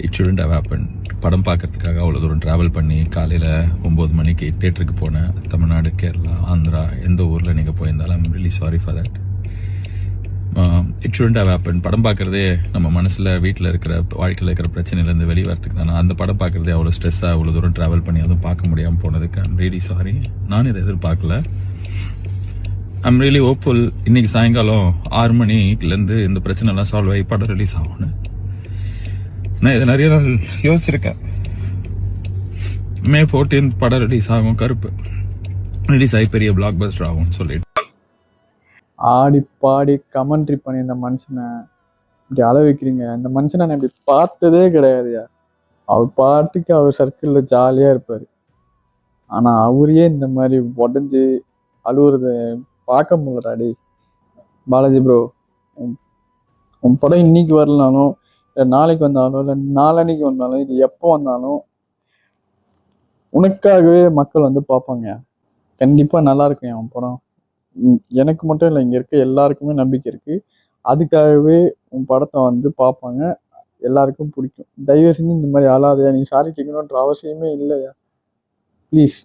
It shouldn't have happened. படம் பார்க்கறதுக்காக அவ்வளோ தூரம் ட்ராவல் பண்ணி காலையில் 9 மணிக்கு தேட்டருக்கு போனேன். தமிழ்நாடு, கேரளா, ஆந்திரா, எந்த ஊரில் நீங்கள் போயிருந்தாலும் I'm really sorry for that. It shouldn't have happened. படம் பார்க்குறதே நம்ம மனசில் வீட்டில் இருக்கிற வாழ்க்கையில் இருக்கிற பிரச்சனையிலேருந்து வெளியே வரத்துக்கு தானே. அந்த படம் பார்க்குறதே அவ்வளோ ஸ்ட்ரெஸ்ஸாக அவ்வளோ தூரம் ட்ராவல் பண்ணி அதுவும் பார்க்க முடியாமல் போனதுக்கு ஐம் ரியலி சாரி. நான் இதை எதிர்பார்க்கல. I'm really hopeful. இன்னைக்கு சாயங்காலம் 6 மணிலேருந்து இந்த பிரச்சனைலாம் சால்வ் ஆகி படம் ரிலீஸ் ஆகும்னு நான் இதை நிறைய நாள் யோசிச்சிருக்கேன். May 14th படம் ரிலீஸ் ஆகும். கருப்பு ரிலீஸ் ஆகி பெரிய பிளாக் பஸ்டர் ஆகும்னு சொல்லிட்டு ஆடி பாடி கமெண்ட்ரி பண்ணி இந்த மனுஷனை இப்படி அள வைக்கிறீங்க. இந்த மனுஷனை நான் இப்படி பார்த்ததே கிடையாதுயா. அவர் பாட்டுக்கு அவர் சர்க்கிளில் ஜாலியாக இருப்பார். ஆனால் அவரையே இந்த மாதிரி உடஞ்சி அழுவுறத பார்க்க முடியலடாடி. பாலாஜி ப்ரோ, உன் படம் இன்னைக்கு வரலனாலும் இல்லை நாளைக்கு வந்தாலும் இல்லை நாளன்னைக்கு வந்தாலும் இது எப்போ வந்தாலும் உனக்காகவே மக்கள் வந்து பார்ப்பாங்க. கண்டிப்பாக நல்லா இருக்கும் என் படம். எனக்கு மட்டும் இல்லை, இங்கே இருக்க எல்லாருக்குமே நம்பிக்கை இருக்குது. அதுக்காகவே உன் படத்தை வந்து பார்ப்பாங்க, எல்லாருக்கும் பிடிக்கும். தயவு செஞ்சு இந்த மாதிரி அழாதையா. நீ சாரி கேட்கணுன்ற அவசியமே இல்லையா. ப்ளீஸ்.